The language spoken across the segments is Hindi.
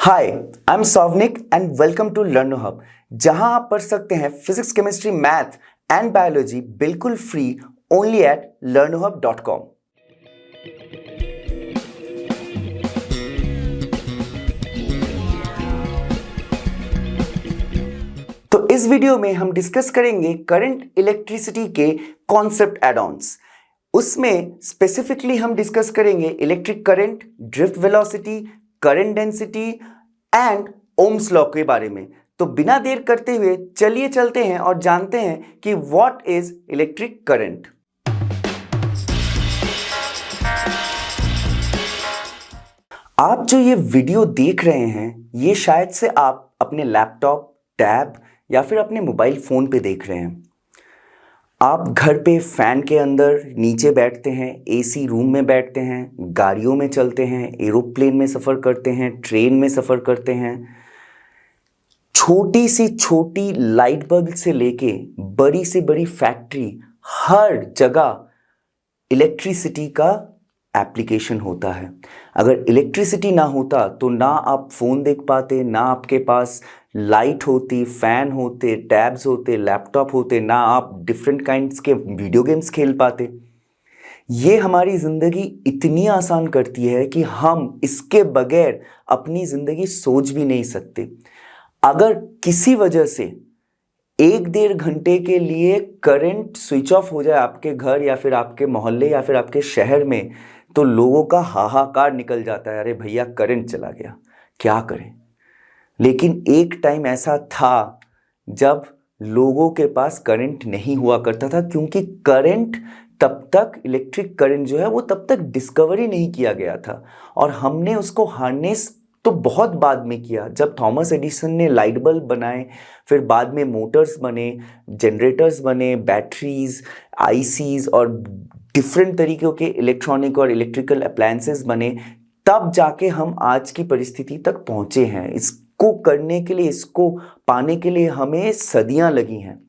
Hi, I am Souvnik and welcome to Learno Hub, जहां आप पढ़ सकते हैं physics, chemistry, math and biology बिल्कुल फ्री ओनली एट learnohub.com। तो इस वीडियो में हम डिस्कस करेंगे करंट इलेक्ट्रिसिटी के कॉन्सेप्ट एड-ऑन्स। उसमें स्पेसिफिकली हम डिस्कस करेंगे electric current, drift velocity, current density and Ohm's law के बारे में। तो बिना देर करते हुए चलिए चलते हैं और जानते हैं कि व्हाट इज इलेक्ट्रिक करंट। आप जो ये वीडियो देख रहे हैं, ये शायद से आप अपने लैपटॉप, टैब या फिर अपने मोबाइल फोन पे देख रहे हैं। आप घर पे फैन के अंदर नीचे बैठते हैं, एसी रूम में बैठते हैं, गाड़ियों में चलते हैं, एरोप्लेन में सफ़र करते हैं, ट्रेन में सफ़र करते हैं। छोटी से छोटी लाइट बल्ब से लेके बड़ी से बड़ी फैक्ट्री, हर जगह इलेक्ट्रिसिटी का एप्लीकेशन होता है। अगर इलेक्ट्रिसिटी ना होता तो ना आप फ़ोन देख पाते, ना आपके पास लाइट होती, फैन होते, टैब्स होते, लैपटॉप होते, ना आप डिफरेंट काइंड्स के वीडियो गेम्स खेल पाते। ये हमारी ज़िंदगी इतनी आसान करती है कि हम इसके बगैर अपनी ज़िंदगी सोच भी नहीं सकते। अगर किसी वजह से 1-1.5 घंटे के लिए करंट स्विच ऑफ हो जाए आपके घर या फिर आपके मोहल्ले या फिर आपके शहर में, तो लोगों का हाहाकार निकल जाता है, अरे भैया करंट चला गया, क्या करें। लेकिन एक टाइम ऐसा था जब लोगों के पास करंट नहीं हुआ करता था, क्योंकि करंट तब तक, इलेक्ट्रिक करंट जो है वो तब तक डिस्कवरी नहीं किया गया था और हमने उसको हार्नेस तो बहुत बाद में किया, जब थॉमस एडिसन ने लाइट बल्ब बनाए, फिर बाद में मोटर्स बने, जनरेटर्स बने, बैटरीज, आईसीज और डिफरेंट तरीक़ों के इलेक्ट्रॉनिक और इलेक्ट्रिकल अप्लायंसेस बने, तब जाके हम आज की परिस्थिति तक पहुँचे हैं। इसको करने के लिए, इसको पाने के लिए हमें सदियां लगी हैं।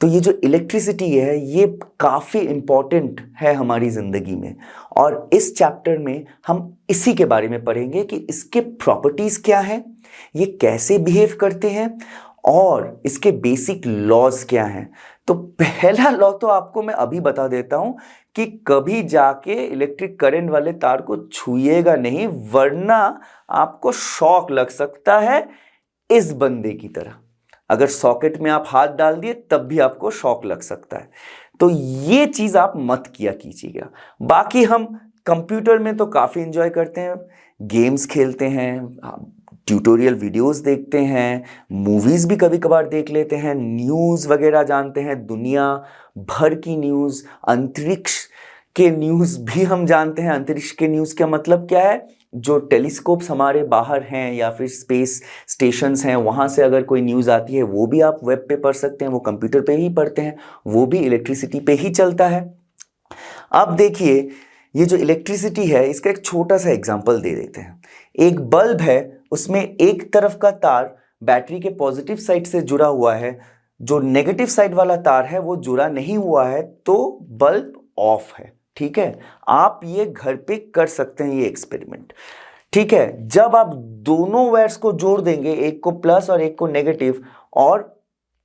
तो ये जो इलेक्ट्रिसिटी है ये काफ़ी इम्पॉर्टेंट है हमारी ज़िंदगी में, और इस चैप्टर में हम इसी के बारे में पढ़ेंगे कि इसके प्रॉपर्टीज़ क्या हैं, ये कैसे बिहेव करते हैं और इसके बेसिक लॉज क्या हैं। तो पहला लॉ तो आपको मैं अभी बता देता हूं कि कभी जाके इलेक्ट्रिक करंट वाले तार को छूइएगा नहीं, वरना आपको शॉक लग सकता है इस बंदे की तरह। अगर सॉकेट में आप हाथ डाल दिए तब भी आपको शॉक लग सकता है। तो ये चीज़ आप मत किया कीजिएगा। बाकी हम कंप्यूटर में तो काफ़ी एंजॉय करते हैं, गेम्स खेलते हैं, ट्यूटोरियल वीडियोस देखते हैं, मूवीज़ भी कभी कभार देख लेते हैं, न्यूज़ वगैरह जानते हैं, दुनिया भर की न्यूज़, अंतरिक्ष के न्यूज़ भी हम जानते हैं। अंतरिक्ष के न्यूज़ का मतलब क्या है? जो टेलीस्कोप्स हमारे बाहर हैं या फिर स्पेस स्टेशंस हैं, वहाँ से अगर कोई न्यूज़ आती है वो भी आप वेब पे पढ़ सकते हैं, वो कंप्यूटर पे ही पढ़ते हैं, वो भी इलेक्ट्रिसिटी पे ही चलता है। अब देखिए, ये जो इलेक्ट्रिसिटी है इसका एक छोटा सा एग्जांपल दे देते हैं। एक बल्ब है, उसमें एक तरफ का तार बैटरी के पॉजिटिव साइड से जुड़ा हुआ है, जो नेगेटिव साइड वाला तार है वो जुड़ा नहीं हुआ है, तो बल्ब ऑफ है। ठीक है, आप ये घर पे कर सकते हैं ये एक्सपेरिमेंट। ठीक है, जब आप दोनों वायर्स को जोड़ देंगे, एक को प्लस और एक को नेगेटिव, और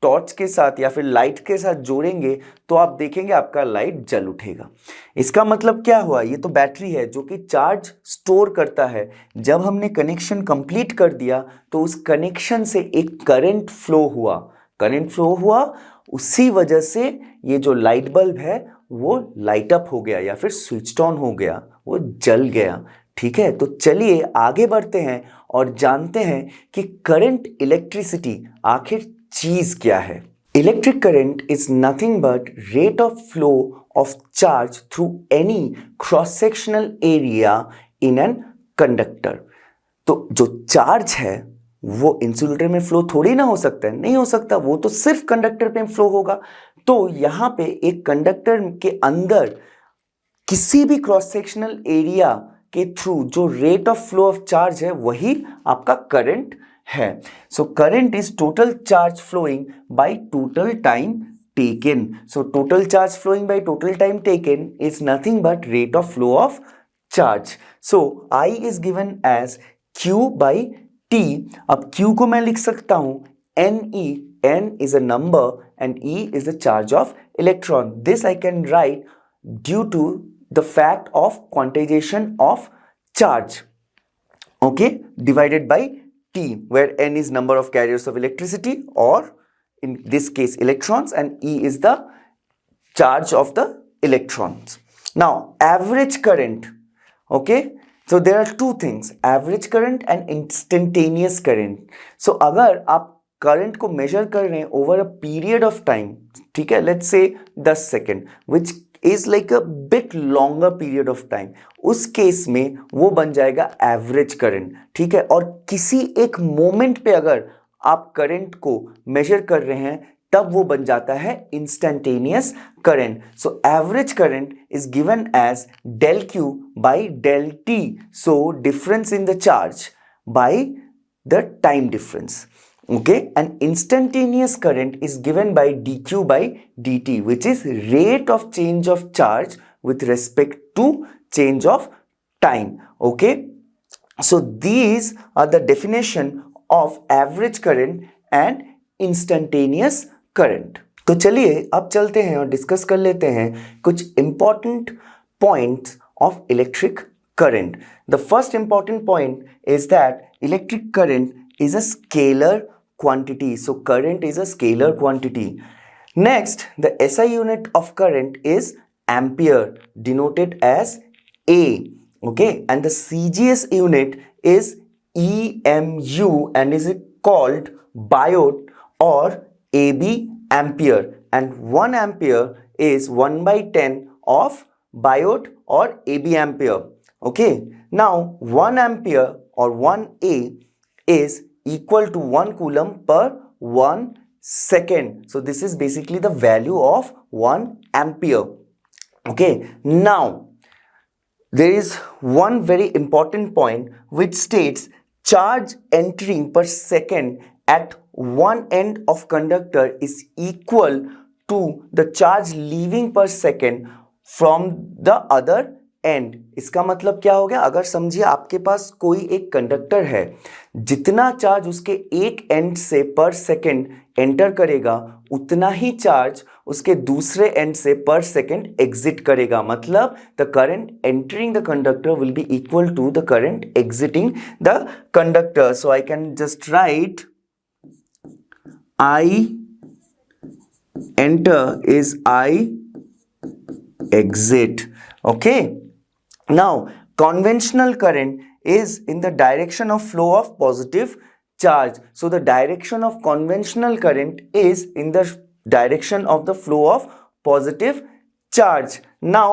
टॉर्च के साथ या फिर लाइट के साथ जोड़ेंगे, तो आप देखेंगे आपका लाइट जल उठेगा। इसका मतलब क्या हुआ? ये तो बैटरी है जो कि चार्ज स्टोर करता है। जब हमने कनेक्शन कंप्लीट कर दिया तो उस कनेक्शन से एक करंट फ्लो हुआ। करंट फ्लो हुआ, उसी वजह से ये जो लाइट बल्ब है वो लाइट अप हो गया या फिर स्विच ऑन हो गया, वो जल गया। ठीक है, तो चलिए आगे बढ़ते हैं और जानते हैं कि करंट इलेक्ट्रिसिटी आखिर चीज क्या है। Electric current is nothing but rate of flow of charge through any cross sectional area in an conductor. तो जो चार्ज है वो इंसुलेटर में फ्लो थोड़ी ना हो सकता है, नहीं हो सकता, वो तो सिर्फ कंडक्टर पे फ्लो होगा। तो यहां पे एक कंडक्टर के अंदर किसी भी क्रॉस सेक्शनल एरिया के थ्रू जो rate of flow of charge है वही आपका करंट है। So current is total charge flowing by total time taken. So total charge flowing by total time taken is nothing but rate of flow of charge. So I is given as Q by T। अब Q को मैं लिख सकता हूं NE, N is a number and E is the charge of electron. This I can write due to the fact of quantization of charge, okay, divided by T, where N is number of carriers of electricity, or in this case electrons, and E is the charge of the electrons. Now average current, okay, so there are two things, average current and instantaneous current. So अगर आप करंट को मेजर कर रहे हैं over a period of time, ठीक है, let's say 10 second, which is like a bit longer period of time, उस केस में वो बन जाएगा एवरेज करंट, ठीक है। और किसी एक मोमेंट पे अगर आप करंट को मेजर कर रहे हैं तब वो बन जाता है instantaneous current. So average current is given as del Q by del T, so difference in the charge by the time difference, okay, and instantaneous current is given by dq by dt, which is rate of change of charge with respect to change of time, okay. So these are the definition of average current and instantaneous current. तो चलिए अब चलते हैं और डिस्कस कर लेते हैं कुछ important points of electric current. The first important point is that electric current is a scalar quantity. So current is a scalar quantity. Next, the SI unit of current is ampere, denoted as A, okay, and the CGS unit is EMU and is called biot or AB ampere, and 1 ampere is 1 by 10 of biot or AB ampere, okay. Now 1 ampere or 1 A is equal to 1 coulomb per 1 second. So this is basically the value of 1 ampere. Okay, now there is one very important point which states charge entering per second at one end of conductor is equal to the charge leaving per second from the other and. इसका मतलब क्या हो गया, अगर समझिए आपके पास कोई एक कंडक्टर है, जितना चार्ज उसके एक एंड से पर सेकंड एंटर करेगा उतना ही चार्ज उसके दूसरे एंड से पर सेकंड एग्जिट करेगा। मतलब the current entering the conductor will be equal to the current exiting the conductor. So I can just write I enter is I exit, okay. Now conventional current is in the direction of flow of positive charge. So the direction of conventional current is in the direction of the flow of positive charge. Now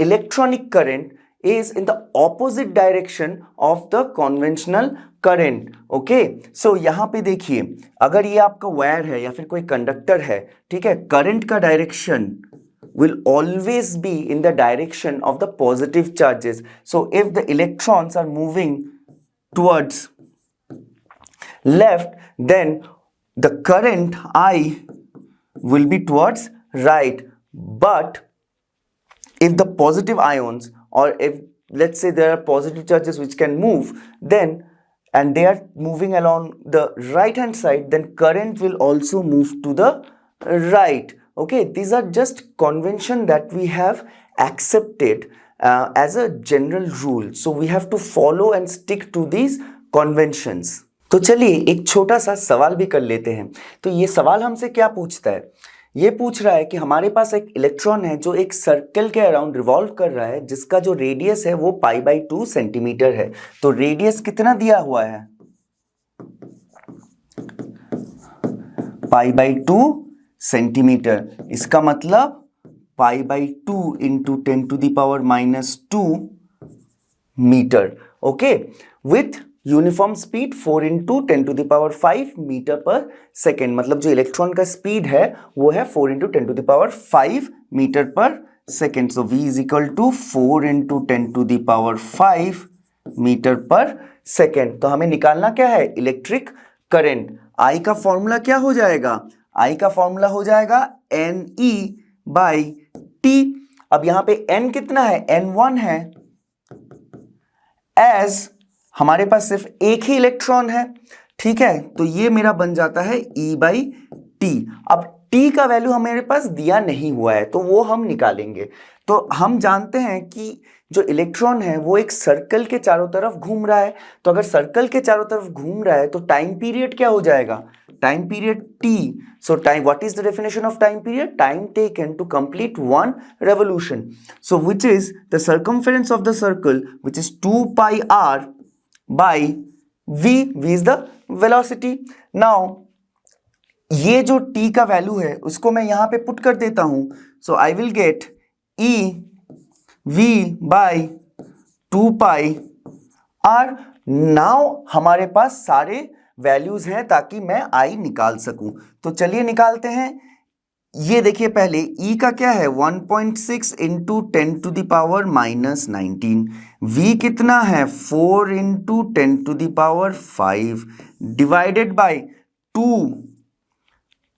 electronic current is in the opposite direction of the conventional current, okay. So यहाँ पे देखिए, अगर ये आपका वायर है या फिर कोई कंडक्टर है, ठीक है, करंट का direction will always be in the direction of the positive charges. So if the electrons are moving towards left, then the current I will be towards right. But if the positive ions, or if let's say there are positive charges which can move, then and they are moving along the right hand side, then current will also move to the right. Okay, these are just convention that we have accepted as a general rule. So we have to follow and stick to these conventions. तो चलिए एक छोटा सा सवाल भी कर लेते हैं। तो ये सवाल हमसे क्या पूछता है, ये पूछ रहा है कि हमारे पास एक इलेक्ट्रॉन है जो एक सर्कल के अराउंड रिवॉल्व कर रहा है, जिसका जो रेडियस है वो π/2 सेंटीमीटर है। तो रेडियस कितना दिया हुआ है, π/2 सेंटीमीटर। इसका मतलब π/2 into 10⁻⁻² metre, okay, with uniform speed 4 into 10⁵ metre per second. मतलब जो इलेक्ट्रॉन का स्पीड है वो है 4 into 10⁵ metre per second. So v is equal to 4 into 10⁵ metre per second. तो हमें निकालना क्या है, इलेक्ट्रिक करंट। I का फॉर्मूला क्या हो जाएगा, I का फॉर्मूला हो जाएगा NE/T। अब यहां पे N कितना है, N1 है, एज हमारे पास सिर्फ एक ही इलेक्ट्रॉन है, ठीक है, तो ये मेरा बन जाता है E/T। अब T का वैल्यू हमारे पास दिया नहीं हुआ है तो वो हम निकालेंगे। तो हम जानते हैं कि जो इलेक्ट्रॉन है वो एक सर्कल के चारों तरफ घूम रहा है, तो अगर सर्कल के चारों तरफ घूम रहा है तो टाइम पीरियड क्या हो जाएगा, time period T। So time, what is the definition of time period, time taken to complete one revolution, so which is the circumference of the circle which is 2 pi r by v is the velocity। Now ये जो t का वैल्यू है उसको मैं यहां पे पुट कर देता हूं, so I will get e v by 2 pi r। Now हमारे पास सारे वैल्यूज हैं ताकि मैं i निकाल सकूं, तो चलिए निकालते हैं। ये देखिए पहले e का क्या है 1.6 into 10 to the power minus 19, v कितना है 4 into 10 to the power 5 divided by 2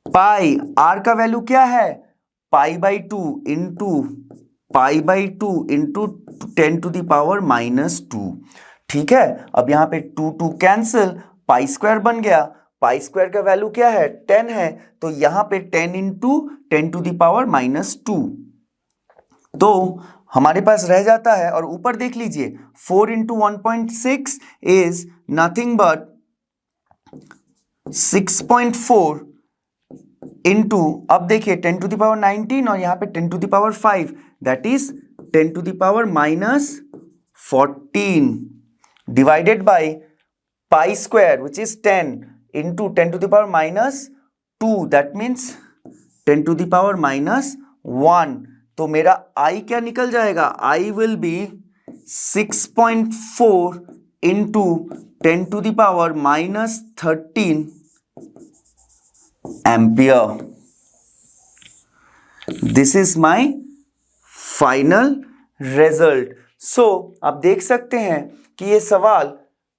pi, r का वैल्यू क्या है π/2 into π/2 into 10 to the power minus 2, ठीक है। अब यहाँ पे 2 कैंसिल, पाई स्क्वायर बन गया, पाई स्क्वायर का वैल्यू क्या है 10 है, तो यहाँ पे 10 into 10 to the power minus 2, तो हमारे पास रह जाता है। और ऊपर देख लीजिए 4 into 1.6 is nothing but 6.4 into, अब देखिए 10 टू द पावर 19 और यहाँ पे 10 to the power 5, that is 10 to the power minus 14 divided by pi square which is 10 into 10 to the power minus 2, that means 10 to the power minus 1। तो मेरा i क्या निकल जाएगा, i will be 6.4 into 10 to the power minus 13 ampere. This is my final result. So आप देख सकते हैं कि ये सवाल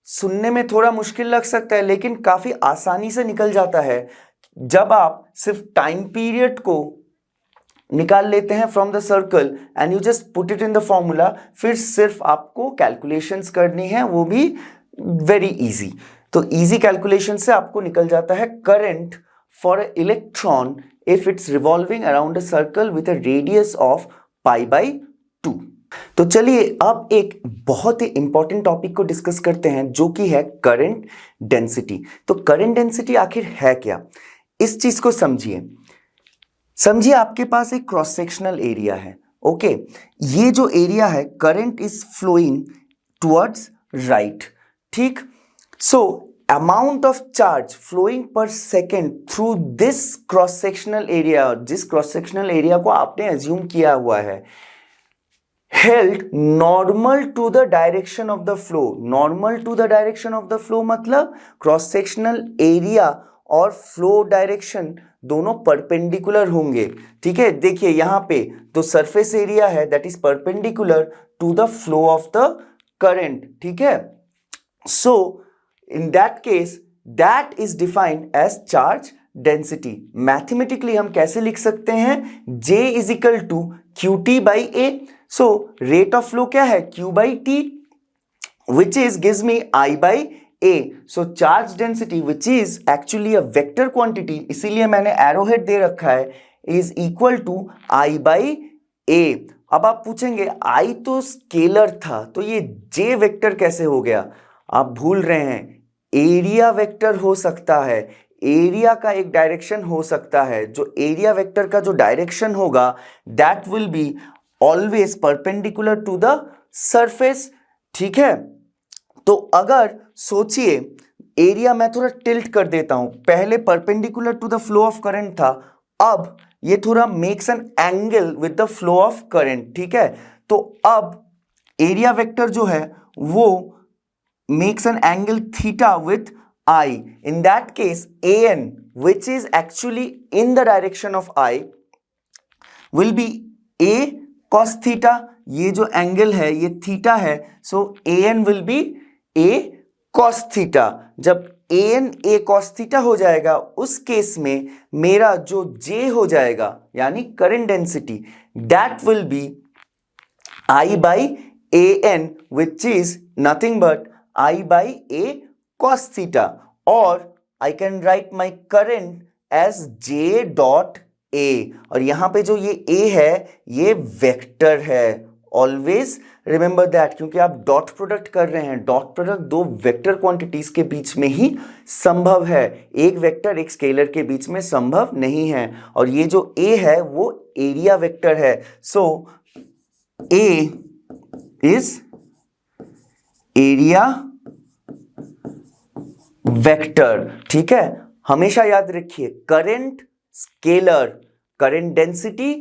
सुनने में थोड़ा मुश्किल लग सकता है लेकिन काफी आसानी से निकल जाता है जब आप सिर्फ टाइम पीरियड को निकाल लेते हैं from the circle and you just put it in the formula, फिर सिर्फ आपको कैलकुलेशंस करनी है, वो भी वेरी इजी। तो इजी कैलकुलेशन से आपको निकल जाता है current for a electron if it's revolving around a circle with a radius of π/2। तो चलिए अब एक बहुत ही इंपॉर्टेंट टॉपिक को डिस्कस करते हैं जो कि है करंट डेंसिटी। तो करंट डेंसिटी आखिर है क्या, इस चीज को समझिए आपके पास एक क्रॉस सेक्शनल एरिया है, ओके। ये जो एरिया है current is flowing towards right, ठीक। So amount of charge flowing per second through this cross sectional area, जिस क्रॉस सेक्शनल एरिया को आपने एज्यूम किया हुआ है, held normal to the direction of the flow। normal to the direction of the flow मतलब क्रॉस सेक्शनल एरिया और फ्लो डायरेक्शन दोनों परपेंडिकुलर होंगे, ठीक है। देखिए यहां पे तो सरफेस एरिया है that is perpendicular to the flow of the current, ठीक है। So in that case that is defined as charge density. Mathematically हम कैसे लिख सकते हैं, J is equal to QT/A। सो रेट ऑफ फ्लो क्या है Q/T which is gives me I/A। so charge density which is actually a vector quantity, इसीलिए मैंने arrowhead दे रखा है, is equal to I/A। अब आप पूछेंगे I तो स्केलर था तो ये J वेक्टर कैसे हो गया, आप भूल रहे हैं, एरिया वेक्टर हो सकता है, एरिया का एक डायरेक्शन हो सकता है, जो एरिया वेक्टर का जो डायरेक्शन होगा that will be always perpendicular to the surface, ठीक है। तो अगर सोचिए एरिया मैं थोड़ा टिल्ट कर देता हूं, पहले perpendicular to the flow of current था, अब ये थोड़ा makes an angle with the flow of current, ठीक है। तो अब एरिया वेक्टर जो है वो makes an angle theta with I। in that case AN which is actually in the direction of I will be A cos theta। ये जो एंगल है ये थीटा है, so AN will be A cos theta। जब AN A cos theta हो जाएगा उस केस में मेरा जो J हो जाएगा यानी current density that will be I/AN which is nothing but I by A cos theta, और I can write my current as J dot A, और यहां पे जो ये A है ये वेक्टर है। ऑलवेज रिमेंबर दैट, क्योंकि आप डॉट प्रोडक्ट कर रहे हैं। डॉट प्रोडक्ट दो वेक्टर क्वांटिटीज के बीच में ही संभव है, एक वेक्टर एक स्केलर के बीच में संभव नहीं है। और ये जो A है वो एरिया वेक्टर है। सो A इज एरिया वेक्टर। ठीक है, हमेशा याद रखिए, current scalar, current density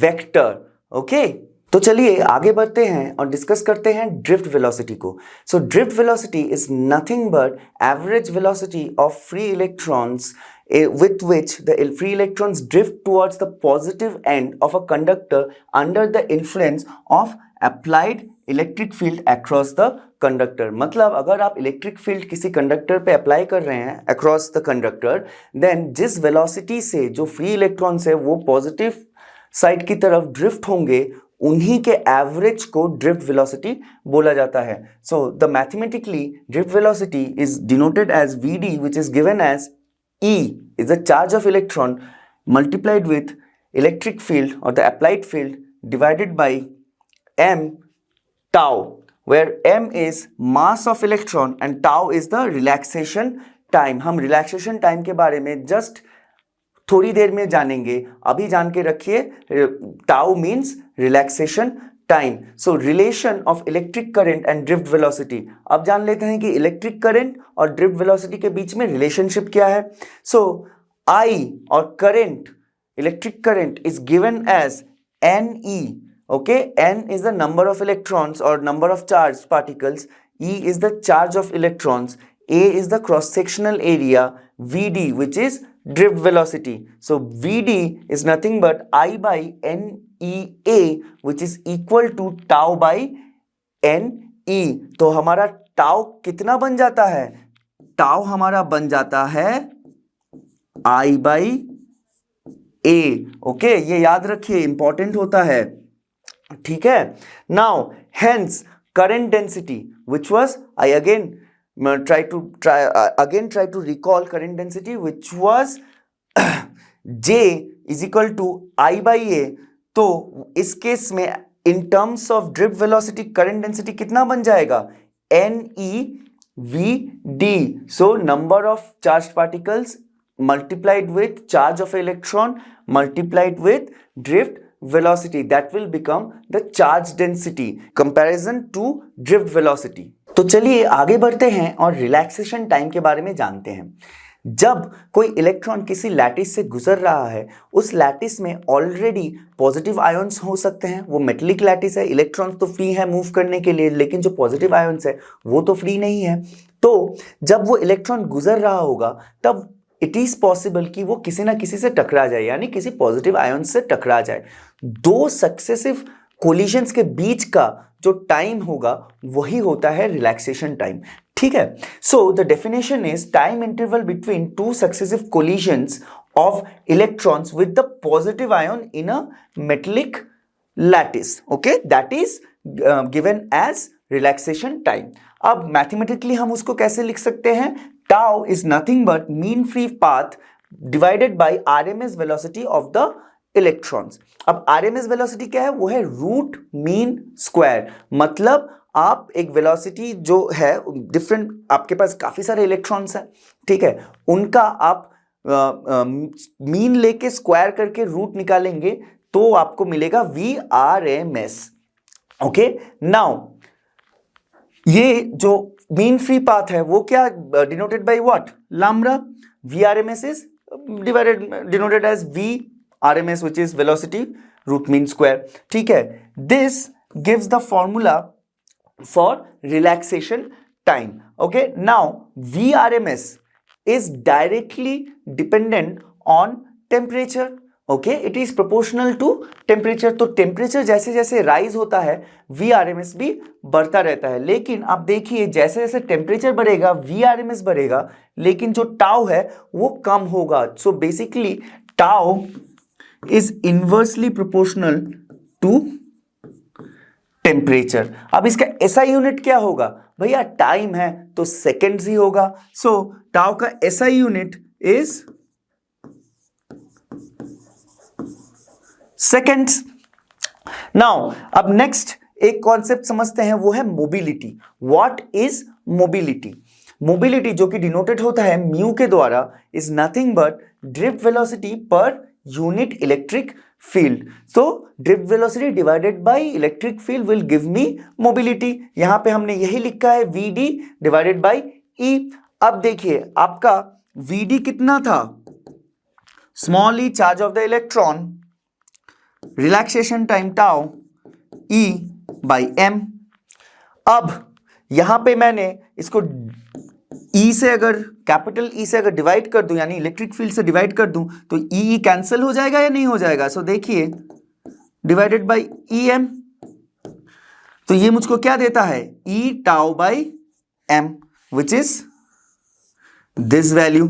vector. Okay, तो चलिए आगे बढ़ते हैं और डिस्कस करते हैं ड्रिफ्ट वेलोसिटी को। So drift velocity is nothing but average velocity of free electrons with which the free electrons drift towards the positive end of a conductor under the influence of applied electric field across the conductor। मतलब अगर आप इलेक्ट्रिक फील्ड किसी कंडक्टर पे अप्लाई कर रहे हैं across the conductor, then जिस वेलोसिटी से जो फ्री इलेक्ट्रॉन्स है वो पॉजिटिव साइड की तरफ ड्रिफ्ट होंगे, उन्हीं के एवरेज को ड्रिफ्ट वेलोसिटी बोला जाता है। So the mathematically drift velocity is denoted as Vd, which is given as E is the charge of electron multiplied with electric field or the applied field divided by m tau, where m is mass of electron and tau is the relaxation time। हम relaxation time के बारे में just थोड़ी देर में जानेंगे, अभी जान के रखिए tau means relaxation time. So relation of electric current and drift velocity. अब जान लेते हैं कि इलेक्ट्रिक करंट और ड्रिफ्ट वेलोसिटी के बीच में रिलेशनशिप क्या है। सो I और current, electric current is given as Ne। Okay, N is the number of electrons और number of charge particles, E is the charge of electrons, A is the cross sectional area, Vd which is drift velocity। So Vd is nothing but I by NEA which is equal to tau by Ne। तो हमारा tau कितना बन जाता है? tau हमारा बन जाता है I by A। ओके, ये याद रखिए, इंपॉर्टेंट होता है। ठीक है, now hence current density which was, I again try to recall current density which was J is equal to I by A। तो इस केस में in terms of drift velocity current density कितना बन जाएगा? NeVd। so number of charged particles multiplied with charge of electron multiplied with drift velocity, that will become the charge density comparison to drift velocity। तो चलिए आगे बढ़ते हैं और रिलैक्सेशन टाइम के बारे में जानते हैं। जब कोई इलेक्ट्रॉन किसी लैटिस से गुजर रहा है, उस लैटिस में ऑलरेडी पॉजिटिव आयंस हो सकते हैं, वो मेटेलिक लैटिस है, इलेक्ट्रॉन्स तो फ्री है मूव करने के लिए, लेकिन जो पॉजिटिव आयंस है वो तो फ्री नहीं है। तो जब वो इलेक्ट्रॉन गुजर रहा होगा तब इट इज पॉसिबल कि वो किसी ना किसी से टकरा जाए, यानी किसी पॉजिटिव आयंस से टकरा जाए। दो सक्सेसिव कोलिजन्स के बीच का जो टाइम होगा वही होता है रिलैक्सेशन टाइम। ठीक है, so the definition is time interval between two successive collisions of electrons with the positive ion in a metallic lattice. Okay, that is given age relaxation time. अब मैथमेटिकली हम उसको कैसे लिख सकते हैं? Tau is nothing but mean free path divided by RMS velocity of the electrons. अब आरएमएस वेलोसिटी क्या है? वो है रूट मीन स्क्वायर। मतलब आप एक वेलोसिटी जो है डिफरेंट, आपके पास काफी सारे इलेक्ट्रॉन्स हैं, ठीक है, उनका आप मीन लेके स्क्वायर करके रूट निकालेंगे तो आपको मिलेगा VRMS। ओके, नाउ ये जो मीन फ्री पाथ है वो क्या denoted by what? Lambda. VRMS is denoted as VRMS which is velocity root mean square। ठीक है, this gives the formula for relaxation time। okay, now VRMS is directly dependent on temperature। okay, it is proportional to temperature। तो टेम्परेचर जैसे जैसे राइज होता है VRMS भी बढ़ता रहता है। लेकिन आप देखिए जैसे जैसे टेम्परेचर बढ़ेगा VRMS बढ़ेगा, लेकिन जो टाउ है वो कम होगा। So basically tau is inversely proportional to temperature. अब इसका एसआई यूनिट क्या होगा भैया, टाइम है तो सेकेंड्स ही होगा। सो टाउ का SI unit is seconds. Now अब नेक्स्ट एक कॉन्सेप्ट समझते हैं, वो है mobility. What is mobility? Mobility जो कि डिनोटेड होता है म्यू के द्वारा is nothing but drift velocity per unit electric field. So drift velocity divided by electric field will give me mobility. यहां पे हमने यही लिखा है वीडी डिवाइडेड बाय ई। अब देखिए आपका वीडी कितना था, small e charge of the electron, relaxation time tau e by m. अब यहां पे मैंने इसको ई से अगर कैपिटल ई से अगर डिवाइड कर दूं, यानी इलेक्ट्रिक फील्ड से डिवाइड कर दूं, तो ई कैंसिल हो जाएगा या नहीं हो जाएगा? सो देखिए डिवाइडेड बाई ई एम, तो ये मुझको क्या देता है, e tau by m which is this value.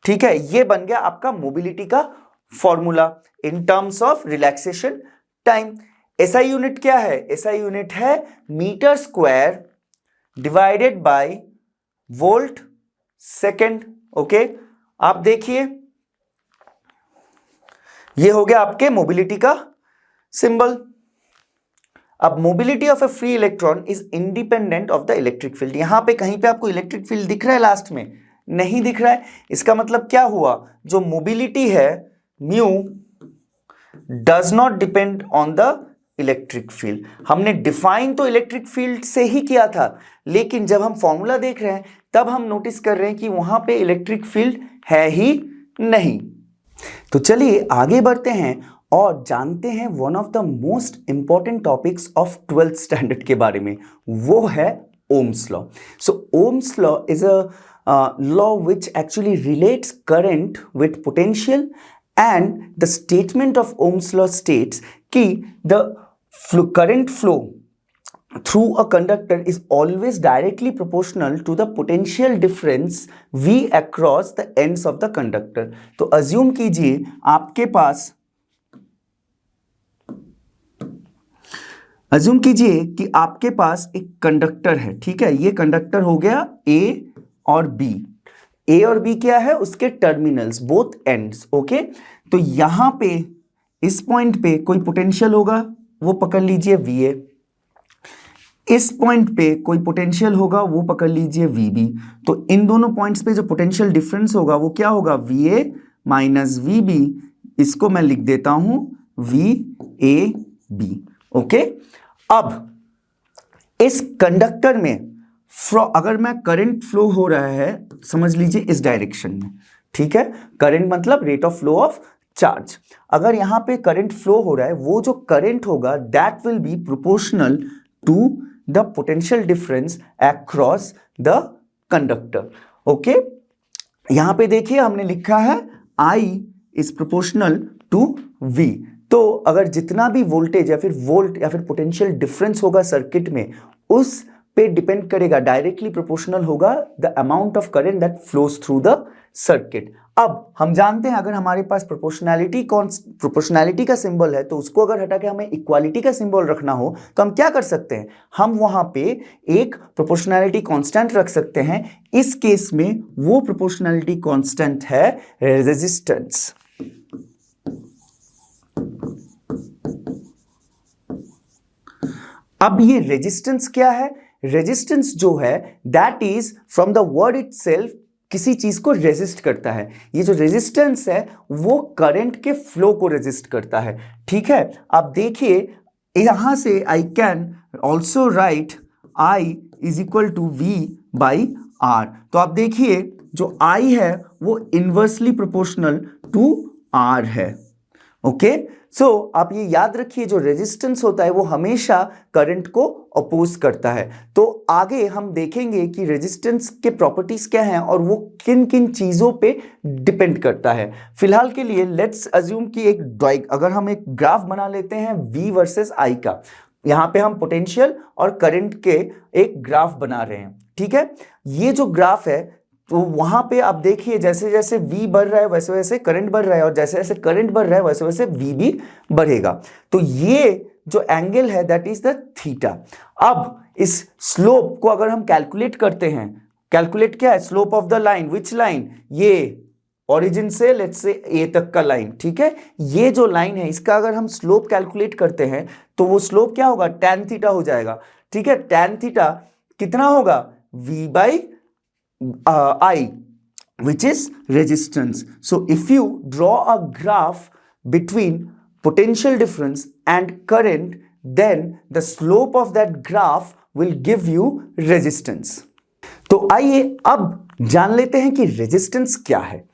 ठीक है, ये बन गया आपका मोबिलिटी का formula in terms of relaxation time. SI unit क्या है? एसआई यूनिट है metre square divided by volt second. Okay, आप देखिए ये हो गया आपके मोबिलिटी का सिंबल। अब mobility of A free electron is independent of the electric field. यहां पे कहीं पे आपको इलेक्ट्रिक फील्ड दिख रहा है लास्ट में? नहीं दिख रहा है। इसका मतलब क्या हुआ, जो मोबिलिटी है mu does not depend on the electric field. हमने डिफाइन तो इलेक्ट्रिक फील्ड से ही किया था, लेकिन जब हम फॉर्मूला देख रहे हैं तब हम नोटिस कर रहे हैं कि वहां पे इलेक्ट्रिक फील्ड है ही नहीं। तो चलिए आगे बढ़ते हैं और जानते हैं one of the most important topics of 12th standard के बारे में, वो है Ohm's law. So Ohm's law is a law which actually relates current with potential, and the statement of Ohm's law states कि the current flow through a conductor is always directly proportional to the potential difference V across the ends of the conductor। तो assume कीजिए आपके पास, assume कीजिए कि आपके पास एक कंडक्टर है। ठीक है, ये कंडक्टर हो गया A और B। ए और बी क्या है, उसके टर्मिनल्स, बोथ एंड्स। ओके, तो यहां पे इस पॉइंट पे कोई पोटेंशियल होगा, वो पकड़ लीजिए वी ए। इस पॉइंट पे कोई पोटेंशियल होगा, वो पकड़ लीजिए वी बी। तो इन दोनों पॉइंट्स पे जो पोटेंशियल डिफरेंस होगा वो क्या होगा, V A minus V B. इसको मैं लिख देता हूं वी ए बी। ओके, अब इस कंडक्टर में अगर मैं करंट फ्लो हो रहा है, समझ लीजिए इस डायरेक्शन में। ठीक है, करंट मतलब rate of flow of charge. अगर यहां पे करंट फ्लो हो रहा है, वो जो करंट होगा that will be proportional to the potential difference across the conductor. Okay, यहां पे देखिए हमने लिखा है I is proportional to V। तो अगर जितना भी वोल्टेज या फिर वोल्ट या फिर पोटेंशियल डिफरेंस होगा सर्किट में, उस पे डिपेंड करेगा, डायरेक्टली प्रोपोर्शनल होगा the amount of current that flows through the circuit. अब हम जानते हैं अगर हमारे पास प्रोपोर्शनैलिटी का सिंबल है, तो उसको अगर हटा के हमें इक्वालिटी का सिंबल रखना हो तो हम क्या कर सकते हैं, हम वहां पे एक प्रोपोर्शनैलिटी कांस्टेंट रख सकते हैं। इस केस में वो प्रोपोर्शनैलिटी कांस्टेंट है रेजिस्टेंस। अब ये रेजिस्टेंस क्या है? रेजिस्टेंस जो है that is from the word itself, किसी चीज को रेजिस्ट करता है। ये जो रेजिस्टेंस है वो करंट के फ्लो को रेजिस्ट करता है। ठीक है, अब देखिए यहां से I can also write I is equal to V by R. तो आप देखिए जो आई है वो इनवर्सली प्रोपोर्शनल टू आर है। ओके, सो आप ये याद रखिए जो रेजिस्टेंस होता है वो हमेशा करंट को अपोज करता है। तो आगे हम देखेंगे कि रेजिस्टेंस के प्रॉपर्टीज क्या हैं और वो किन किन चीजों पे डिपेंड करता है। फिलहाल के लिए लेट्स अज्यूम कि अगर हम एक ग्राफ बना लेते हैं V वर्सेस I का, यहां पे हम पोटेंशियल और करंट के एक ग्राफ बना रहे हैं। ठीक है, ये जो ग्राफ है तो वहां पे आप देखिए जैसे जैसे V बढ़ रहा है वैसे वैसे करंट बढ़ रहा है, और जैसे जैसे करंट बढ़ रहा है वैसे वैसे V भी बढ़ेगा। तो ये जो एंगल है दैट इज द थीटा। अब इस स्लोप को अगर हम कैलकुलेट करते हैं, कैलकुलेट क्या है, slope of the line, which line, ये ओरिजिन से लेट्स से ए तक का लाइन, ठीक है, ये जो लाइन है इसका अगर हम स्लोप कैलकुलेट करते हैं तो वो स्लोप क्या होगा, tan थीटा हो जाएगा, ठीक है। tan थीटा कितना होगा, v by I, which is resistance. So if you draw a graph between potential difference and current, then the slope of that graph will give you resistance. तो आइए अब जान लेते हैं कि रेजिस्टेंस क्या है।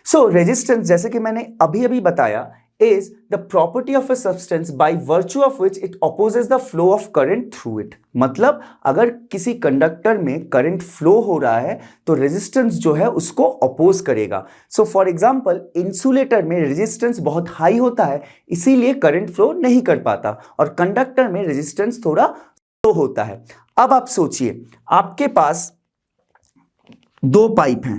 सो रेजिस्टेंस, जैसे कि मैंने अभी अभी बताया, is the property of a substance by virtue of which it opposes the flow of current through it। मतलब अगर किसी कंडक्टर में करंट फ्लो हो रहा है तो रेजिस्टेंस जो है उसको अपोज करेगा। सो फॉर एग्जांपल इंसुलेटर में रेजिस्टेंस बहुत हाई होता है, इसीलिए करंट फ्लो नहीं कर पाता, और कंडक्टर में रेजिस्टेंस थोड़ा स्लो होता है। अब आप सोचिए, आपके पास दो पाइप हैं,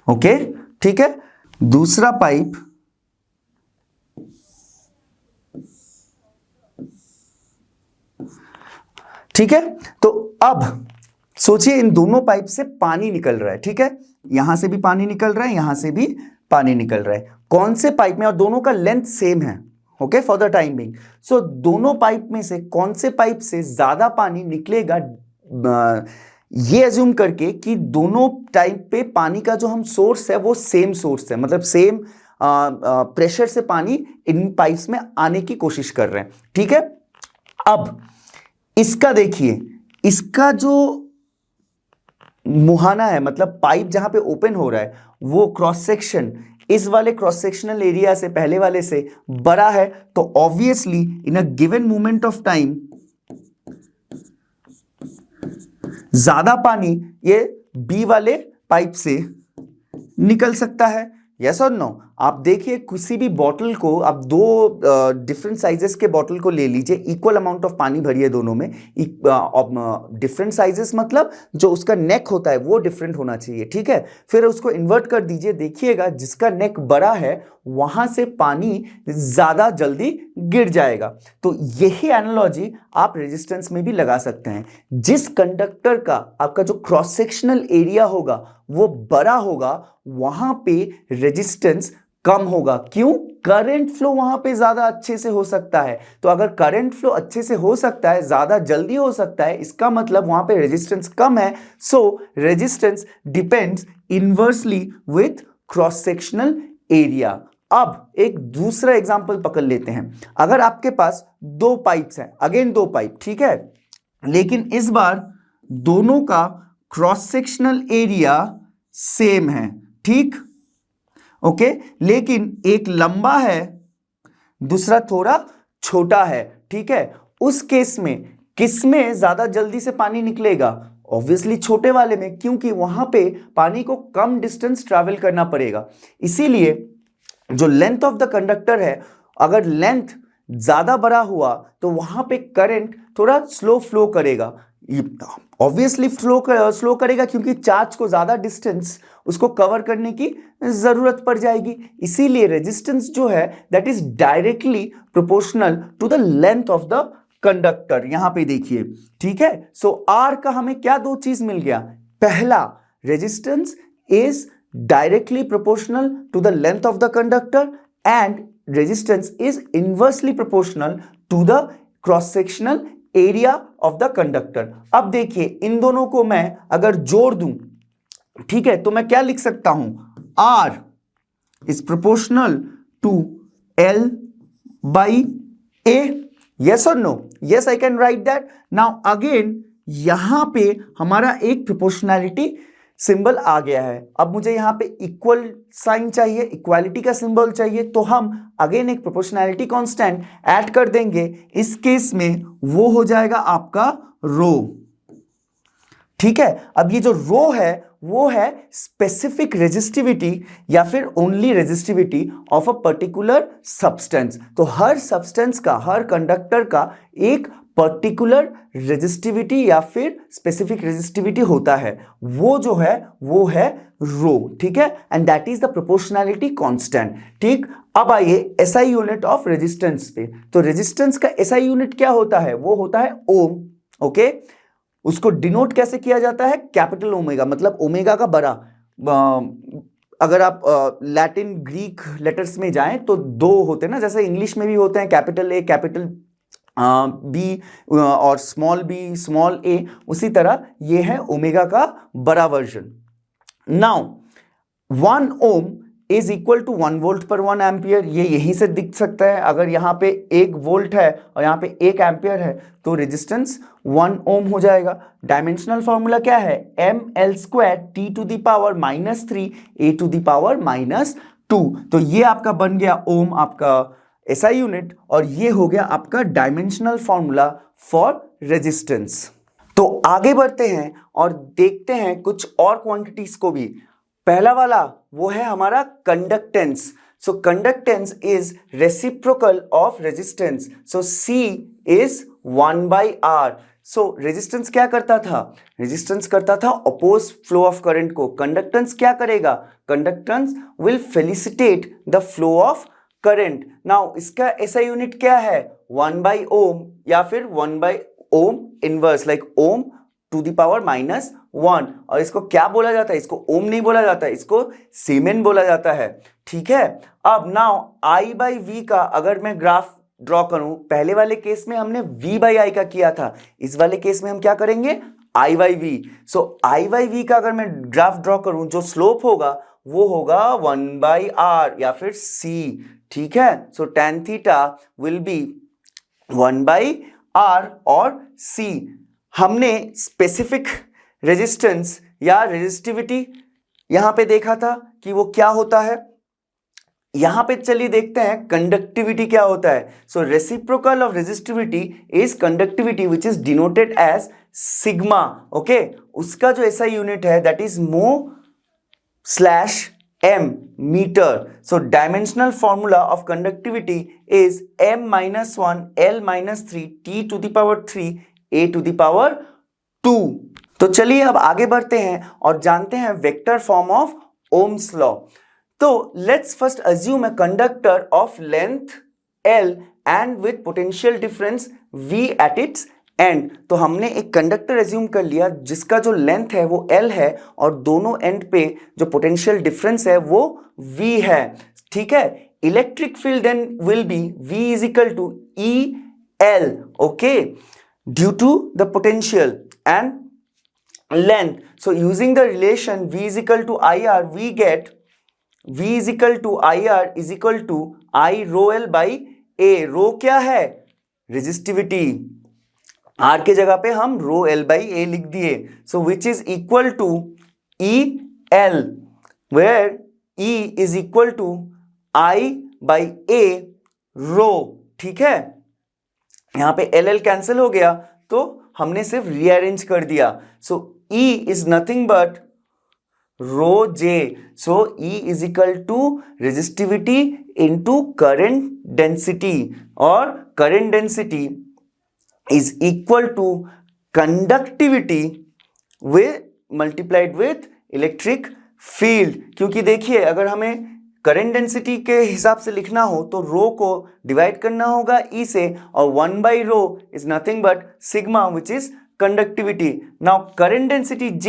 ओके, ठीक है, दूसरा पाइप ठीक है। तो अब सोचिए इन दोनों पाइप से पानी निकल रहा है, ठीक है, यहां से भी पानी निकल रहा है, यहां से भी पानी निकल रहा है। कौन से पाइप में, और दोनों का लेंथ सेम है, okay, for the time being. So दोनों पाइप में से कौन से पाइप से ज्यादा पानी निकलेगा, ये अज्यूम करके कि दोनों टाइप पे पानी का जो हम सोर्स है वो सेम सोर्स है, मतलब सेम प्रेशर से पानी इन पाइप्स में आने की कोशिश कर रहे हैं, ठीक है। अब इसका देखिए, इसका जो मुहाना है, मतलब पाइप जहां पे ओपन हो रहा है, वो क्रॉस सेक्शन इस वाले क्रॉस सेक्शनल एरिया से, पहले वाले से बड़ा है, तो obviously in a given moment of time ज्यादा पानी ये बी वाले पाइप से निकल सकता है, यस और नो। आप देखिए किसी भी बॉटल को, आप दो डिफरेंट साइजेस के बॉटल को ले लीजिए, इक्वल अमाउंट ऑफ पानी भरिए दोनों में, डिफरेंट साइजेस मतलब जो उसका नेक होता है वो डिफरेंट होना चाहिए, ठीक है। फिर उसको इन्वर्ट कर दीजिए, देखिएगा जिसका नेक बड़ा है वहां से पानी ज्यादा जल्दी गिर जाएगा। तो यही एनालॉजी आप रेजिस्टेंस में भी लगा सकते हैं। जिस कंडक्टर का आपका जो क्रॉस सेक्शनल एरिया होगा वो बड़ा होगा, वहां पे रेजिस्टेंस कम होगा। क्यों? करंट फ्लो वहां पे ज्यादा अच्छे से हो सकता है। तो अगर करंट फ्लो अच्छे से हो सकता है, ज्यादा जल्दी हो सकता है, इसका मतलब वहां पे रेजिस्टेंस कम है। सो resistance depends inversely with cross sectional area. अब एक दूसरा एग्जांपल पकड़ लेते हैं। अगर आपके पास दो पाइप्स हैं, अगेन दो पाइप, ठीक है, लेकिन इस बार दोनों का क्रॉस सेक्शनल एरिया सेम है, ठीक, ओके, लेकिन एक लंबा है, दूसरा थोड़ा छोटा है, ठीक है। उस केस में किसमें ज्यादा जल्दी से पानी निकलेगा? ऑब्वियसली छोटे वाले में, क्योंकि वहां पे पानी को कम डिस्टेंस ट्रैवल करना पड़ेगा। इसीलिए जो लेंथ ऑफ द कंडक्टर है, अगर लेंथ ज्यादा बड़ा हुआ तो वहां पे करंट थोड़ा स्लो फ्लो करेगा। ऑब्वियसली स्लो करेगा क्योंकि चार्ज को ज्यादा डिस्टेंस उसको कवर करने की जरूरत पड़ जाएगी। इसीलिए रेजिस्टेंस जो है that is directly proportional to the length of the conductor. यहां पे देखिए, ठीक है। सो आर का हमें क्या दो चीज मिल गया? पहला, resistance is directly proportional to the length of the conductor and resistance is inversely proportional to the cross sectional area of the conductor. अब देखिए इन दोनों को मैं अगर जोड़ दूं, ठीक है, तो मैं क्या लिख सकता हूं? R is proportional to L by A। Yes और no? Yes, I can write that. Now again यहां पे हमारा एक प्रोपोर्शनैलिटी सिंबल आ गया है। अब मुझे यहां पे इक्वल साइन चाहिए, इक्वालिटी का सिंबल चाहिए, तो हम अगेन एक प्रोपोर्शनैलिटी कांस्टेंट ऐड कर देंगे। इस केस में वो हो जाएगा आपका रो, ठीक है। अब ये जो रो है वो है स्पेसिफिक रेजिस्टिविटी या फिर only resistivity of a particular substance. तो हर सब्सटेंस का, हर कंडक्टर का एक पर्टिकुलर रेजिस्टिविटी या फिर स्पेसिफिक रेजिस्टिविटी होता है, वो जो है वो है रो, ठीक है, and that is the proportionality constant. ठीक, अब आइए एसआई यूनिट ऑफ रेजिस्टेंस पे। तो रेजिस्टेंस का एसआई यूनिट क्या होता है? वो होता है ओम। ओके, उसको डिनोट कैसे किया जाता है? कैपिटल ओमेगा, मतलब ओमेगा का बड़ा। अगर आप लैटिन ग्रीक लेटर्स में जाएं तो दो होते हैं ना, जैसे इंग्लिश में भी होते हैं कैपिटल ए कैपिटल बी और स्मॉल बी स्मॉल ए, उसी तरह ये है ओमेगा का बड़ा version. Now 1 ohm is equal to 1 volt per 1 ampere, ये यहीं से दिख सकता है। अगर यहाँ पे 1 वोल्ट है और यहाँ पे 1 एम्पियर है तो रेजिस्टेंस 1 ओम हो जाएगा। डायमेंशनल फॉर्मूला क्या है? ml² t to the power -3 a to the power -2। तो ये आपका बन गया ओम, आपका एसआई यूनिट, और ये हो गया आपका डायमेंशनल फॉर्मूला फॉर रेजिस्टेंस। तो आगे बढ़ते हैं और देखते हैं कुछ और क्वांटिटीज को भी। पहला वाला वो है हमारा conductance. So conductance is reciprocal of resistance, so C is 1/R। So resistance क्या करता था? रेजिस्टेंस करता था अपोज फ्लो ऑफ करंट को। कंडक्टेंस क्या करेगा? Conductance will facilitate the flow of current. Now इसका ऐसा यूनिट क्या है? 1/ओम या फिर 1/ओम inverse, like ohm to the power -1। और इसको क्या बोला जाता है? इसको ओम नहीं बोला जाता है, इसको सीमेन बोला जाता है। ठीक है, अब नाउ I/V का अगर मैं ग्राफ ड्रॉ करूं, पहले वाले केस में हमने V/I का किया था, इस वाले केस में हम क्या करेंगे? I/V। सो I/V का अगर मैं ग्राफ ड्रॉ करूं, जो स्लोप होगा वो होगा 1/R या फिर C। ठीक है, सो tan theta will be 1/R और C। हमने स्पेसिफिक रेजिस्टेंस या रेजिस्टिविटी यहां पे देखा था कि वो क्या होता है। यहां पे चलिए देखते हैं कंडक्टिविटी क्या होता है। So reciprocal of resistivity is conductivity which is denoted as sigma. Okay, उसका जो ऐसा यूनिट है that is mho/m metre. So dimensional formula of conductivity is m-1 l-3 t to the power 3 a to the power 2। तो चलिए अब आगे बढ़ते हैं और जानते हैं vector form of Ohm's law. तो let's first assume a conductor of length L and with potential difference V at its end. तो हमने एक कंडक्टर एज्यूम कर लिया जिसका जो लेंथ है वो L है और दोनों एंड पे जो पोटेंशियल डिफरेंस है वो V है। ठीक है, electric field then will be V is equal to EL, okay, due to the potential and length. So using the relation V is equal to IR, we get V is equal to IR is equal to I rho L by A। रो क्या है? रेजिस्टिविटी। R के जगह पे हम rho L by A लिख दिए। So which is equal to EL, where E is equal to I by A rho। ठीक है, यहां पे LL कैंसिल हो गया तो हमने सिर्फ रीअरेंज कर दिया। So E is nothing but rho J। So E is equal to resistivity into current density, और current density is equal to conductivity with multiplied with electric field. क्योंकि देखिए अगर हमें करंट डेंसिटी के हिसाब से लिखना हो तो रो को डिवाइड करना होगा E से, और 1/रो is nothing but sigma which is conductivity. Now current density J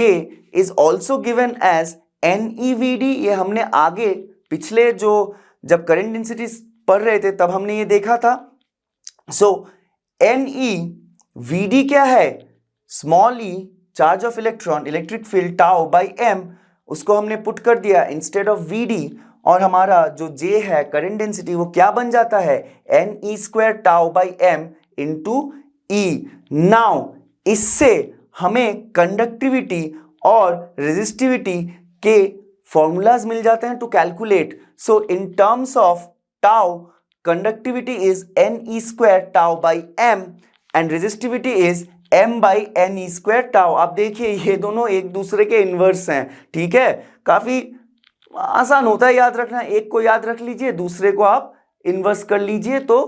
is also given as NEVD। ये हमने आगे पिछले जो जब करंट डेंसिटी पढ़ रहे थे तब हमने ये देखा था। सो NEVD क्या है? Small e charge of electron, electric field tau by m, उसको हमने पुट कर दिया इंस्टेड ऑफ VD, और हमारा जो J है करंट डेंसिटी वो क्या बन जाता है? NE² tau by m into E। Now इससे हमें कंडक्टिविटी और रेजिस्टिविटी के फॉर्मूलाज मिल जाते हैं to calculate. So in terms of tau conductivity is NE² tau by m and resistivity is m/NE² tau. आप देखिए ये दोनों एक दूसरे के इनवर्स हैं। ठीक है, काफी आसान होता है याद रखना, एक को याद रख लीजिए दूसरे को आप इन्वर्स कर लीजिए तो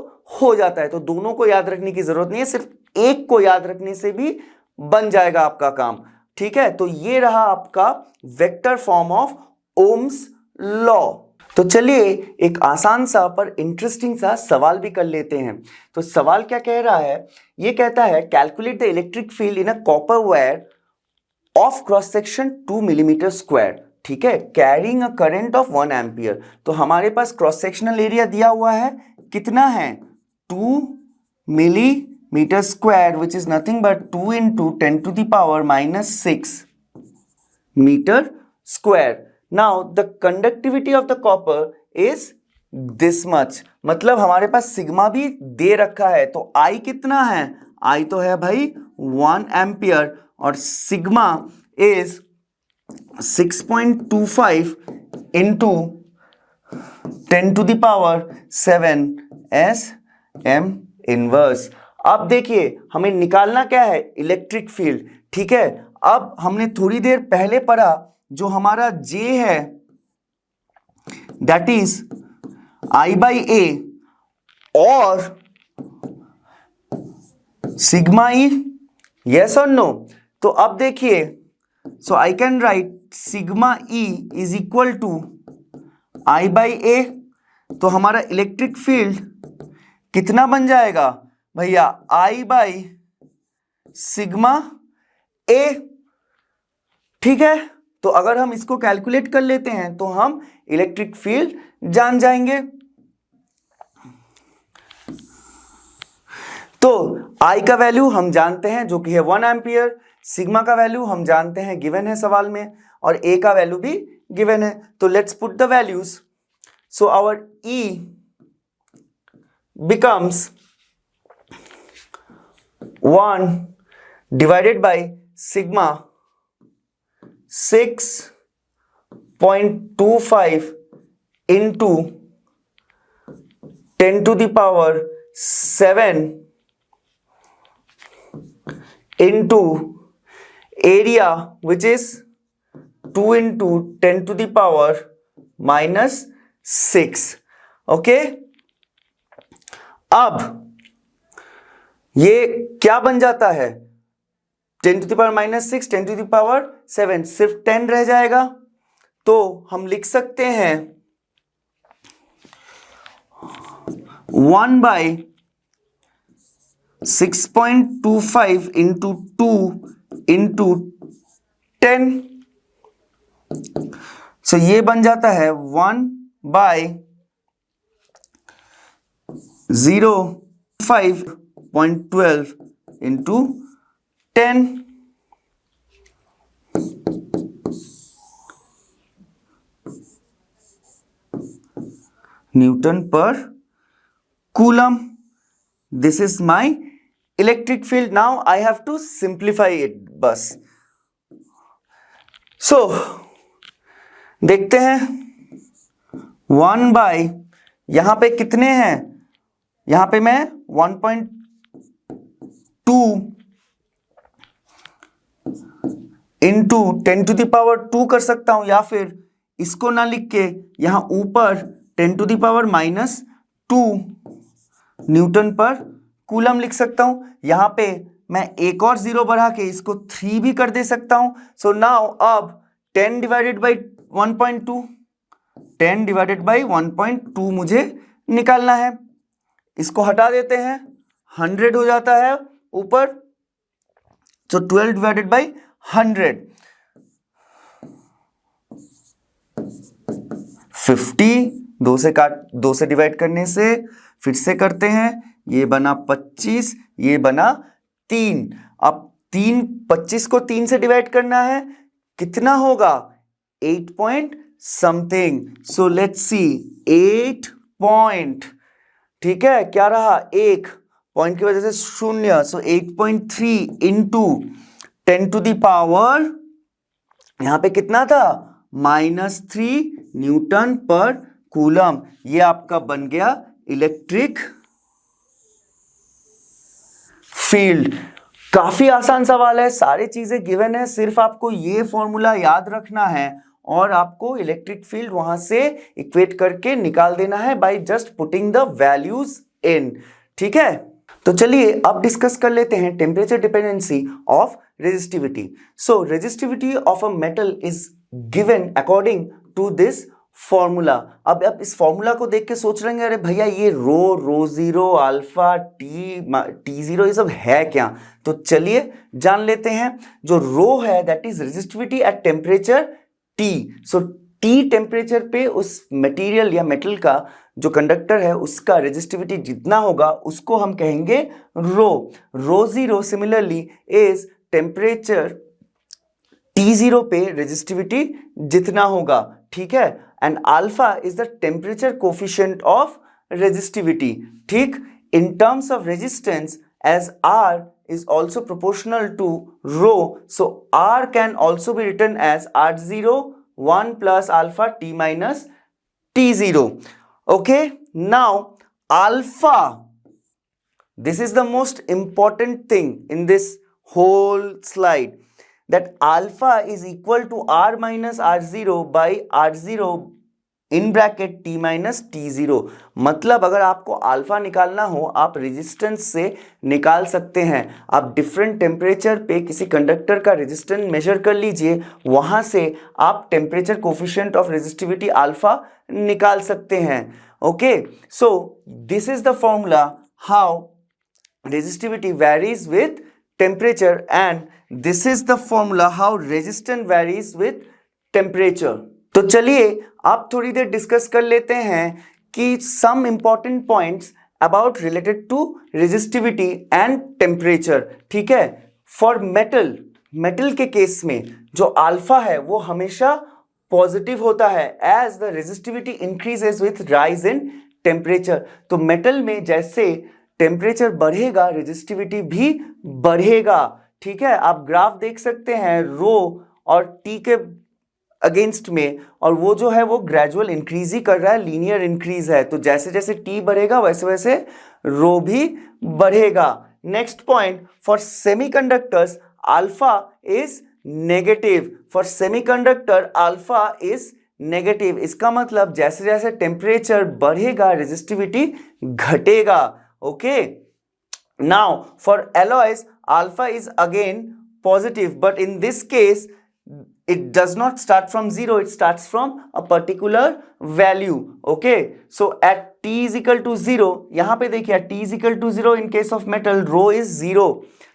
हो जाता है। तो दोनों को याद रखने की जरूरत नहीं है, सिर्फ एक को याद रखने से भी बन जाएगा आपका काम। ठीक है, तो ये रहा आपका vector form of Ohm's law. तो चलिए एक आसान सा पर इंटरेस्टिंग सा सवाल भी कर लेते हैं। तो सवाल क्या कह रहा है, ये कहता है calculate the electric field in a copper wire of cross section 2 millimetre square. ठीक है, carrying a current of 1 ampere. तो हमारे पास क्रॉस सेक्शनल एरिया दिया हुआ है, कितना है 2 millimetre square, which is nothing but 2 into 10 to the power -6 metre square. Now the conductivity of the copper is this much, मतलब हमारे पास सिग्मा भी दे रखा है। तो I कितना है, I तो है भाई 1 एम्पियर और sigma is 6.25 into 10 to the power 7 SM inverse. अब देखिए हमें निकालना क्या है, इलेक्ट्रिक फील्ड। ठीक है, अब हमने थोड़ी देर पहले पढ़ा जो हमारा J है दैट इज I/A और सिग्मा E, यस और नो। तो अब देखिए, so I can write sigma E is equal to I/A। तो हमारा इलेक्ट्रिक फील्ड कितना बन जाएगा भैया, I/सिग्मा A। ठीक है, तो अगर हम इसको कैलकुलेट कर लेते हैं तो हम इलेक्ट्रिक फील्ड जान जाएंगे। तो I का वैल्यू हम जानते हैं जो कि है 1 एम्पियर, सिग्मा का वैल्यू हम जानते हैं गिवन है सवाल में, और A का वैल्यू भी गिवन है। तो let's put the values. So our E becomes 1 divided by sigma 6.25 into 10 to the power 7 into area which is 2 into 10 to the power -6। Okay, अब ये क्या बन जाता है, 10 to the power -6, 10 to the power 7, सिर्फ 10 रह जाएगा। तो हम लिख सकते हैं 1/6.25 into 2 into 10। सो ये बन जाता है 1/05.12 into 10। Newton per coulomb. This is my electric field. Now I have to simplify it बस। सो देखते हैं 1 बाई, यहां पे कितने हैं, यहां पे मैं 1.2 इंटू 10 to the power 2 कर सकता हूं, या फिर इसको ना लिख के यहां ऊपर 10 to the power -2 Newton per coulomb लिख सकता हूं। यहां पे मैं एक और जीरो बढ़ा के इसको 3 भी कर दे सकता हूं। सो नाउ अब 10 डिवाइडेड बाई 1.2, 10 डिवाइडेड बाई 1.2 मुझे निकालना है। इसको हटा देते हैं, 100 हो जाता है ऊपर। तो 12 डिवाइडेड बाई 100, 50, 2 से डिवाइड करने से फिर से करते हैं, ये बना 25, ये बना 3। अब 25 को 3 से डिवाइड करना है, कितना होगा 8 point something. So let's see 8 point, ठीक है, क्या रहा, 1 पॉइंट की वजह से 0। सो 8.3 इंटू 10 to the power, यहां पे कितना था -3 न्यूटन पर कूलम। ये आपका बन गया इलेक्ट्रिक फील्ड। काफी आसान सवाल है, सारी चीजें गिवन है, सिर्फ आपको ये फॉर्मूला याद रखना है और आपको इलेक्ट्रिक फील्ड वहां से इक्वेट करके निकाल देना है by just putting the values in. ठीक है, तो चलिए अब डिस्कस कर लेते हैं temperature dependency of resistivity. So resistivity of a metal is given according to this formula. अब आप इस फॉर्मूला को देख के सोच रहे हैं अरे भैया ये रो जीरो अल्फा टी जीरो ये सब है क्या? तो चलिए जान लेते हैं। जो रो है that is resistivity at temperature T. So T temperature पे उस मटेरियल या मेटल का जो कंडक्टर है उसका रेजिस्टिविटी जितना होगा उसको हम कहेंगे rho zero similarly is temperature T zero पे रेजिस्टिविटी जितना होगा, ठीक है। And alpha is the temperature coefficient of resistivity, ठीक। In terms of resistance as R is also proportional to rho, so r can also be written as r0 1 plus alpha t minus t0. Okay, now alpha, this is the most important thing in this whole slide, that alpha is equal to r minus r0 by r0 in bracket t minus t0। मतलब अगर आपको अल्फा निकालना हो आप रेजिस्टेंस से निकाल सकते हैं। आप डिफरेंट टेम्परेचर पे किसी कंडक्टर का रेजिस्टेंस मेजर कर लीजिए, वहां से आप temperature coefficient of resistivity alpha निकाल सकते हैं। Okay, so this is the formula how resistivity varies with temperature and this is the formula how resistance varies with temperature. तो चलिए आप थोड़ी देर डिस्कस कर लेते हैं कि some important points about related to resistivity and temperature, ठीक है। फॉर मेटल के केस में जो अल्फा है वो हमेशा पॉजिटिव होता है as the resistivity increases with rise in temperature. तो मेटल में जैसे टेम्परेचर बढ़ेगा रेजिस्टिविटी भी बढ़ेगा, ठीक है। आप ग्राफ देख सकते हैं रो और टी के अगेंस्ट में, और वो जो है वो ग्रेजुअल इंक्रीज ही कर रहा है, लीनियर इंक्रीज है। तो जैसे जैसे टी बढ़ेगा वैसे वैसे रो भी बढ़ेगा। Next point, for semiconductors alpha is negative. For semiconductor alpha is negative. इसका मतलब जैसे जैसे टेम्परेचर बढ़ेगा रेजिस्टिविटी घटेगा। Okay, now for alloys alpha is again positive, but in this case it does not start from 0, it starts from a particular value. Okay, so at t is equal to 0, यहां पे देखिए t is equal to 0 in case of metal rho is 0,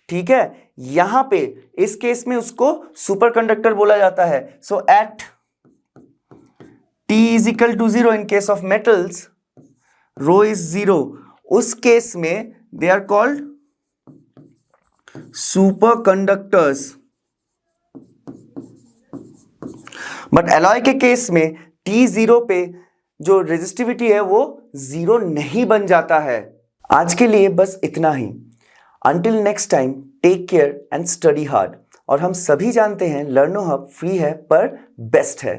ठीक है। यहां पे इस केस में उसको सुपर कंडक्टर बोला जाता है। so at t is equal to 0 in case of metals rho is 0, उस केस में they are called super conductors. But alloy के केस में T0 पे जो रेजिस्टिविटी है वो 0 नहीं बन जाता है। आज के लिए बस इतना ही। Until next time, take care and study hard. और हम सभी जानते हैं लर्नो हब फ्री है पर बेस्ट है।